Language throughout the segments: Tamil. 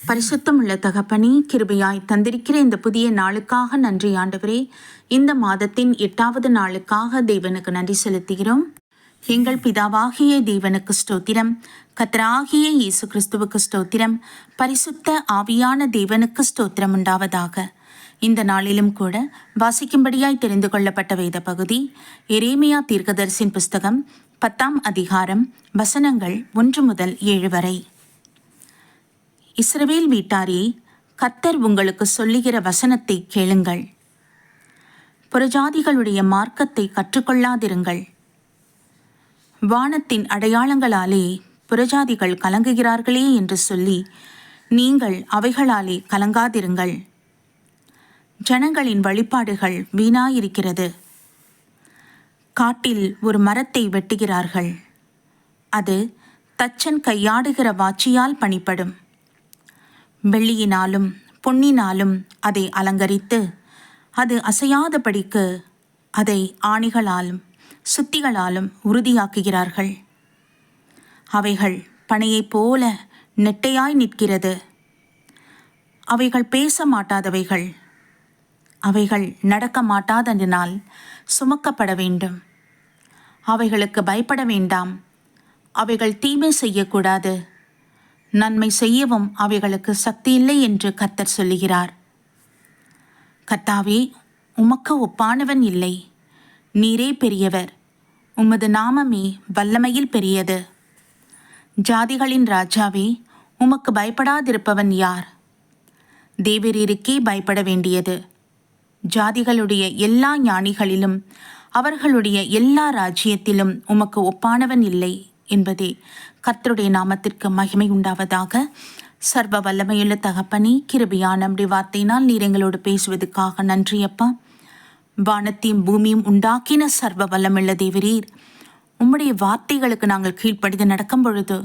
பரிசுத்தம் உள்ள தகப்பனே, கிருபையாய் தந்திருக்கிற இந்த புதிய நாளுக்காக நன்றி ஆண்டவரே. இந்த மாதத்தின் 8வது நாளுக்காக தேவனுக்கு நன்றி செலுத்துகிறோம். எங்கள் பிதாவாகிய தேவனுக்கு ஸ்தோத்திரம், கர்த்தராகிய இயேசு கிறிஸ்துவுக்கு ஸ்தோத்திரம், பரிசுத்த ஆவியான தேவனுக்கு ஸ்தோத்திரம் உண்டாவதாக. இந்த நாளிலும் கூட வாசிக்கும்படியாய் தெரிந்து கொள்ளப்பட்ட வேத பகுதி எரேமியா தீர்க்கதரிசியின் புஸ்தகம் 10ஆம் அதிகாரம் வசனங்கள் 1 முதல் 7 வரை. இஸ்ரவேல் வீட்டாரே, கர்த்தர் உங்களுக்கு சொல்லுகிற வசனத்தை கேளுங்கள். புறஜாதிகளுடைய மார்க்கத்தை கற்றுக்கொள்ளாதிருங்கள். வானத்தின் அடையாளங்களாலே புறஜாதிகள் கலங்குகிறார்களே என்று சொல்லி நீங்கள் அவைகளாலே கலங்காதிருங்கள். ஜனங்களின் வழிபாடுகள் வீணாயிருக்கிறது. காட்டில் ஒரு மரத்தை வெட்டுகிறார்கள், அது தச்சன் கையாடுகிற வாச்சியால் பணிப்படும். வெள்ளியினாலும் பொன்னினாலும் அதை அலங்கரித்து அது அசையாதபடிக்கு அதை ஆணிகளாலும் சுத்திகளாலும் உறுதியாக்குகிறார்கள். அவைகள் பனையைப் போல நெட்டையாய் நிற்கிறது. அவைகள் பேச மாட்டாதவைகள், அவைகள் நடக்க மாட்டாததினால் சுமக்கப்பட வேண்டும். அவைகளுக்கு பயப்பட வேண்டாம். அவைகள் தீமை செய்யக்கூடாது, நன்மை செய்யவும் அவைகளுக்கு சக்தி இல்லை என்று கர்த்தர் சொல்லுகிறார். கர்த்தாவே, உமக்கு ஒப்பானவன் இல்லை. நீரே பெரியவர், உமது நாமமே வல்லமையில் பெரியது. ஜாதிகளின் ராஜாவே, உமக்கு பயப்படாதிருப்பவன் யார்? தேவரீருக்கே பயப்பட வேண்டியது. ஜாதிகளுடைய எல்லா ஞானிகளிலும் அவர்களுடைய எல்லா ராஜ்யத்திலும் உமக்கு ஒப்பானவன் இல்லை என்பதே கர்த்தருடைய நாமத்திற்கு மகிமை உண்டாவதாக. சர்வ வல்லமையுள்ள தகப்பனே, கிருபையான நம்முடைய வார்த்தையினால் நீர் எங்களோடு பேசுவதற்காக நன்றியப்பா. வானத்தையும் பூமியும் உண்டாக்கின சர்வ வல்லமுள்ள தேவரீர், உம்முடைய வார்த்தைகளுக்கு நாங்கள் கீழ்ப்படிந்து நடக்கும் பொழுது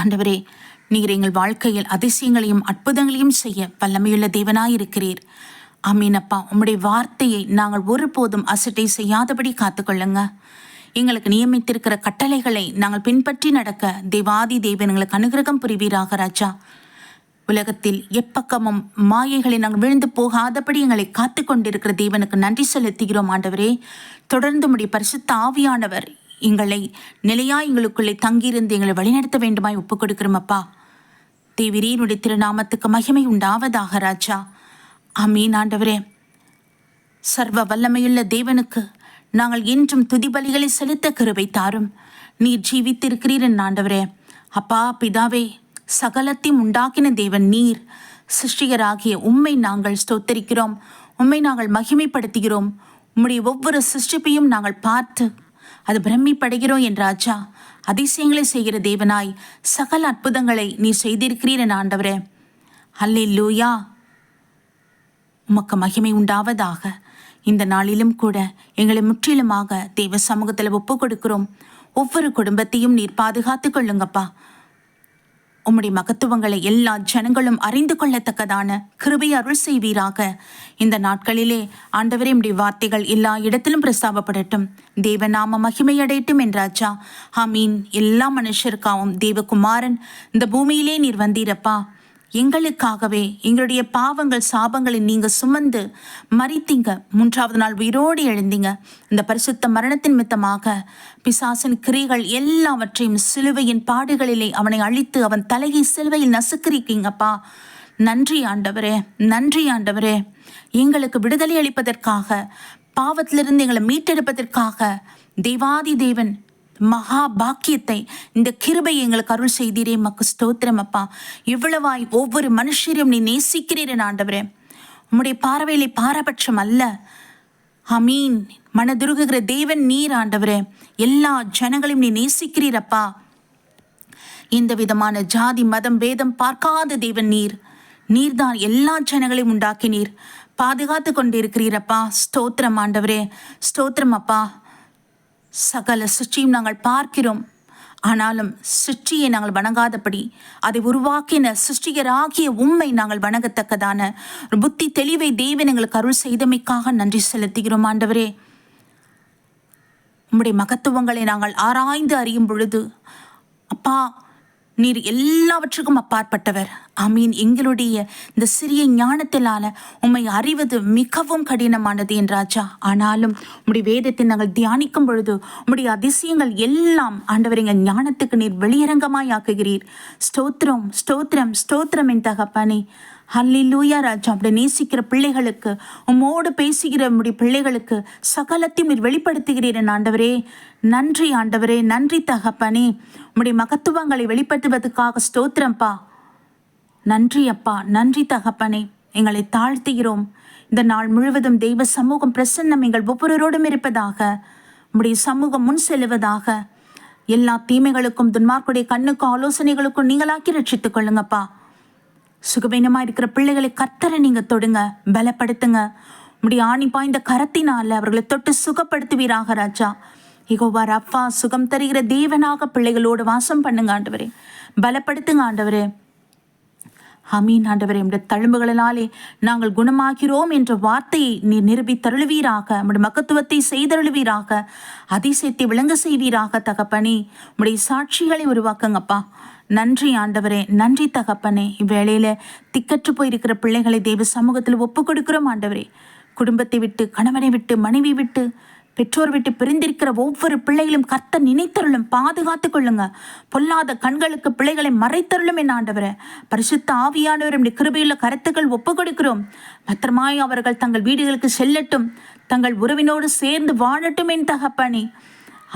ஆண்டவரே, நீர் எங்கள் வாழ்க்கையில் அதிசயங்களையும் அற்புதங்களையும் செய்ய வல்லமையுள்ள தேவனாயிருக்கிறீர். ஆமீனப்பா. உம்முடைய வார்த்தையை நாங்கள் ஒருபோதும் அசட்டை செய்யாதபடி காத்துக்கொள்ளுங்க. எங்களுக்கு நியமித்திருக்கிற கட்டளைகளை நாங்கள் பின்பற்றி நடக்க தேவாதி தேவன் எங்களுக்கு அனுகிரகம் புரிவீராக ராஜா. உலகத்தில் எப்பக்கமும் மாயைகளை நாங்கள் விழுந்து போகாதபடி எங்களை காத்து கொண்டிருக்கிற தேவனுக்கு நன்றி செலுத்துகிறோம் ஆண்டவரே. தொடர்ந்து உம்முடைய பரிசுத்த ஆவியானவர் எங்களை நிலையாய் எங்களுக்குள்ளே தங்கியிருந்து எங்களை வழிநடத்த வேண்டுமாய் ஒப்புக் கொடுக்கிறோம் அப்பா. தேவரீனுடைய திருநாமத்துக்கு மகிமை உண்டாவதாக ராஜா. ஆமீன் ஆண்டவரே. சர்வ வல்லமையுள்ள தேவனுக்கு நாங்கள் என்றும் துதிபலிகளை செலுத்த கிருபை தாரும். நீர் ஜீவித்திருக்கிறீர் என் ஆண்டவரே. அப்பா பிதாவே, சகலத்தையும் உண்டாக்கின தேவன் நீர். சிருஷ்டிகராகிய உம்மை நாங்கள் ஸ்தோத்தரிக்கிறோம், உம்மை நாங்கள் மகிமைப்படுத்துகிறோம். உம்முடைய ஒவ்வொரு சிருஷ்டிப்பையும் நாங்கள் பார்த்து அது பிரமிப்படைகிறோம் என் ராஜா. அதிசயங்களை செய்கிற தேவனாய் சகல அற்புதங்களை நீர் செய்திருக்கிறீர் என் ஆண்டவரே. அல்லேலூயா. உமக்கு மகிமை உண்டாவதாக. இந்த நாளிலும் கூட எங்களை முற்றிலுமாக தேவ சமூகத்தில் ஒப்பு கொடுக்கிறோம். ஒவ்வொரு குடும்பத்தையும் நீர் பாதுகாத்து கொள்ளுங்கப்பா. உம்முடைய மகத்துவங்களை எல்லா ஜனங்களும் அறிந்து கொள்ளத்தக்கதான கிருபை அருள் செய்வீராக. இந்த நாட்களிலே ஆண்டவரே, உம்முடைய வார்த்தைகள் எல்லா இடத்திலும் பிரஸ்தாபப்படட்டும். தேவநாம மகிமையடையட்டும் என்றாச்சா. ஆமீன். எல்லா மனுஷருக்காகவும் தேவகுமாரன் இந்த பூமியிலே நீர் வந்தீரப்பா. எங்களுக்காகவே எங்களுடைய பாவங்கள் சாபங்களை நீங்க சுமந்து மரித்தீங்க. 3வது நாள் உயிரோடு எழுந்தீங்க. இந்த பரிசுத்த மரணத்தின் மித்தமாக பிசாசின் கிரிகள் எல்லாவற்றையும் சிலுவையின் பாடுகளிலே அவனை அழித்து அவன் தலையை சிலுவையில் நசுக்கிறீங்கப்பா. நன்றி ஆண்டவரே, நன்றி ஆண்டவரே. எங்களுக்கு விடுதலை அளிப்பதற்காக, பாவத்திலிருந்து எங்களை மீட்டெடுப்பதற்காக தேவாதி தேவன் மகா பாக்கியத்தை, இந்த கிருபை எங்களுக்கு அருள் செய்தீரே. மக்கு ஸ்தோத்திரம் அப்பா. இவ்வளவாய் ஒவ்வொரு மனுஷரையும் நீ நேசிக்கிறீரன் ஆண்டவரே. உம்முடைய பார்வையிலே பாரபட்சம் அல்ல. ஆமீன். மனதுருகுகிற தேவன் நீர் ஆண்டவரே. எல்லா ஜனங்களையும் நீ நேசிக்கிறீரப்பா. எந்த விதமான ஜாதி மதம் பேதம் பார்க்காத தேவன் நீர். நீர்தான் எல்லா ஜனங்களையும் உண்டாக்கினீர், பாதுகாத்து கொண்டிருக்கிறீரப்பா. ஸ்தோத்திரம் ஆண்டவரே, ஸ்தோத்திரம் அப்பா. சகல சிருஷ்டியும் நாங்கள் பார்க்கிறோம், ஆனாலும் சிருஷ்டியை நாங்கள் வணங்காதபடி அதை உருவாக்கின சிருஷ்டிகராகிய உம்மை நாங்கள் வணங்கத்தக்கதான ஒரு புத்தி தெளிவை தேவன் எங்களுக்கு அருள் செய்தமைக்காக நன்றி செலுத்துகிறோம் ஆண்டவரே. உம்முடைய மகத்துவங்களை நாங்கள் ஆராய்ந்து அறியும் பொழுது அப்பா, நீர் எல்லாவற்றுக்கும் அப்பாற்பட்டவர். ஆமீன். எங்களுடைய இந்த சிறிய ஞானத்திலான உம்மை அறிவது மிகவும் கடினமானது என் ராஜா. ஆனாலும் உம்முடைய வேதத்தை நாங்கள் தியானிக்கும் பொழுது உம்முடைய அதிசயங்கள் எல்லாம் ஆண்டவர் எங்கள் ஞானத்துக்கு நீர் வெளியரங்கமாய் ஆக்குகிறீர். ஸ்தோத்திரம், ஸ்தோத்திரம், ஸ்தோத்திரம் என் தகப்பனே. ஹல்லேலூயா ராஜா. அப்படி நேசிக்கிற பிள்ளைகளுக்கு, உம்மோடு பேசுகிற உம்முடைய பிள்ளைகளுக்கு சகலத்தையும் நீர் வெளிப்படுத்துகிறீர் என் ஆண்டவரே. நன்றி ஆண்டவரே, நன்றி தகப்பனே. உம்முடைய மகத்துவங்களை வெளிப்படுத்துவதற்காக ஸ்தோத்திரம்ப்பா. நன்றி அப்பா, நன்றி தகப்பனே. எங்களை தாழ்த்துகிறோம். இந்த நாள் முழுவதும் தெய்வ சமூகம் பிரசன்னம் எங்கள் ஒவ்வொருவரோடும் இருப்பதாக. உம்முடைய சமூகம் முன் செல்லுவதாக. எல்லா தீமைகளுக்கும் துன்மார்க்குடைய கண்ணுக்கும் ஆலோசனைகளுக்கும் நீங்களாக்கி ரட்சித்துக் கொள்ளுங்கப்பா. சுகவீனமா இருக்கிற பிள்ளைகளை கர்த்தரை நீங்க தொடுங்க, பலப்படுத்துங்க. உம்முடைய ஆணி பாய்ந்த கரத்தினால அவர்களை தொட்டு சுகப்படுத்துவீராக ராஜா. யெகோவா ரப்பா, சுகம் தருகிற தேவனாக பிள்ளைகளோடு வாசம் பண்ணுங்க ஆண்டவரே. பலப்படுத்துங்க ஆண்டவரே. ஆமீன் ஆண்டவரே. நம்முடைய தழும்புகளினாலே நாங்கள் குணமாகிறோம் என்ற வார்த்தையை நீர் நிரூபித்தருளுவீராக. நம்முடைய மகத்துவத்தை செய்தருளுவீராக. அதிசயத்தை விளங்க செய்வீராக தகப்பனே. உம்முடைய சாட்சிகளை உருவாக்குங்கப்பா. நன்றி ஆண்டவரே, நன்றி தகப்பனே. இவ்வேளையில திக்கற்று போயிருக்கிற பிள்ளைகளை தெய்வ சமூகத்தில் ஒப்பு கொடுக்கிறோம் ஆண்டவரே. குடும்பத்தை விட்டு, கணவனை விட்டு, மனைவி விட்டு, பெற்றோர் விட்டு பிரிந்திருக்கிற ஒவ்வொரு பிள்ளைகளும் கர்த்தர் நினைத்தருளும், பாதுகாத்து கொள்ளுங்க. பொல்லாத கண்களுக்கு பிள்ளைகளை மறைத்தருளும் என் ஆண்டவரே. பரிசுத்த ஆவியானவர் கிருபையுள்ள கருத்துக்கள் ஒப்பு கொடுக்கிறோம். பத்திரமாய் அவர்கள் தங்கள் வீடுகளுக்கு செல்லட்டும், தங்கள் உறவினோடு சேர்ந்து வாழட்டும் என் தகப்பனே.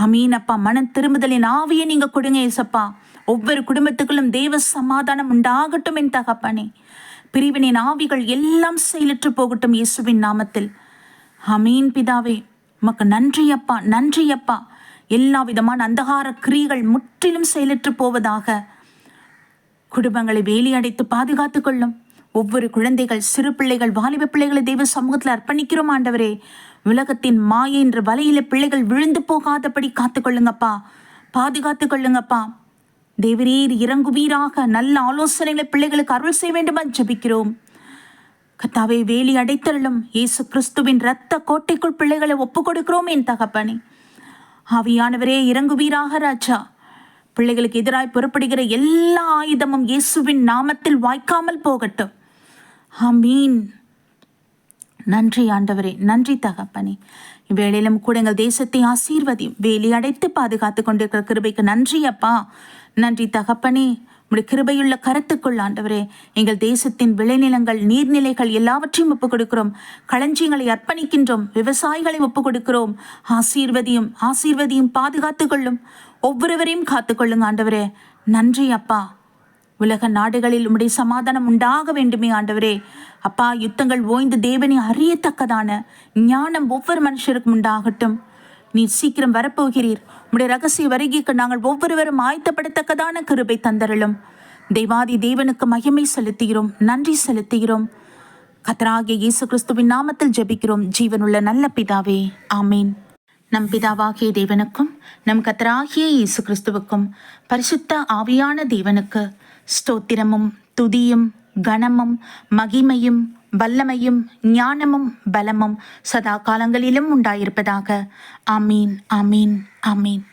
ஆமீன் அப்பா. மனம் திரும்புதலின் ஆவியை நீங்க கொடுங்க ஏசப்பா. ஒவ்வொரு குடும்பத்துக்குள்ளும் தேவ சமாதானம் உண்டாகட்டும் என் தகப்பனே. பிரிவினின் ஆவிகள் எல்லாம் செயலற்று போகட்டும் இயேசுவின் நாமத்தில். ஆமீன் பிதாவே. உமக்கு நன்றி அப்பா, நன்றி அப்பா. எல்லா விதமான அந்தகார கிரியைகள் முற்றிலும் செயலற்று போவதாக. குடும்பங்களை வேலி அடைத்து பாதுகாத்துக் கொள்ளும். ஒவ்வொரு குழந்தைகள், சிறு பிள்ளைகள், வாலிப பிள்ளைகளை தெய்வ சமூகத்தில் அர்ப்பணிக்கிறோம் ஆண்டவரே. உலகத்தின் மாயை என்ற வலையில பிள்ளைகள் விழுந்து போகாதபடி காத்துக்கொள்ளுங்கப்பா, பாதுகாத்து கொள்ளுங்கப்பா. தேவரீர் இறங்குவீராக. நல்ல ஆலோசனைகளை பிள்ளைகளுக்கு அருள் செய்ய வேண்டுமா ஜெபிக்கிறோம். கர்த்தாவே, வேலி அடைத்தருளும். இயேசு கிறிஸ்துவின் இரத்த கோட்டைக்குள் பிள்ளைகளை ஒப்பு கொடுக்கிறோம் என் தகப்பனே. ஆவியானவரே இறங்குவீராக ராஜா. பிள்ளைகளுக்கு எதிராய் புறப்படுகிற எல்லா ஆயுதமும் இயேசுவின் நாமத்தில் வாய்க்காமல் போகட்டும். ஆமீன். நன்றி ஆண்டவரே, நன்றி தகப்பனே. இவ்வேளையிலும் கூட எங்கள் தேசத்தை ஆசீர்வதியும். வேலி அடைத்து பாதுகாத்து கொண்டிருக்கிற கிருபைக்கு நன்றி அப்பா, நன்றி தகப்பனே. உடைய கிருபையுள்ள கருத்துக்குள் ஆண்டவரே எங்கள் தேசத்தின் விளைநிலங்கள், நீர்நிலைகள் எல்லாவற்றையும் ஒப்புக் கொடுக்கிறோம். களஞ்சியங்களை அர்ப்பணிக்கின்றோம். விவசாயிகளை ஒப்புக் கொடுக்கிறோம். ஆசீர்வதியும், ஆசீர்வதியும், பாதுகாத்து கொள்ளும். ஒவ்வொருவரையும் காத்துக்கொள்ளுங்க ஆண்டவரே. நன்றி அப்பா. உலக நாடுகளில் உம்முடைய சமாதானம் உண்டாக வேண்டுமே ஆண்டவரே. அப்பா, யுத்தங்கள் ஓய்ந்து தேவனை அறியத்தக்கதான ஞானம் ஒவ்வொரு மனுஷருக்கும் உண்டாகட்டும். நீ சீக்கிரம் வரப்போகிறீர். உம்முடைய ரகசிய வருகைக்கு நாங்கள் ஒவ்வொருவரும் ஆயத்தப்படத்தக்கதான கிருபை தந்தருளும். தேவாதி தேவனுக்கு மகிமை செலுத்துகிறோம், நன்றி செலுத்துகிறோம். கர்த்தராகிய இயேசு கிறிஸ்துவின் நாமத்தில் ஜெபிக்கிறோம் ஜீவனுள்ள நல்ல பிதாவே, ஆமீன். நம் பிதாவாகிய தேவனுக்கும் நம் கர்த்தராகிய இயேசு கிறிஸ்துவுக்கும் பரிசுத்த ஆவியான தேவனுக்கு ஸ்தோத்திரமும் துதியும் கனமும் மகிமையும் வல்லமையும் ஞானமும் பலமும் சதா காலங்களிலும் உண்டாயிருப்பதாக. ஆமீன், ஆமீன், ஆமீன்.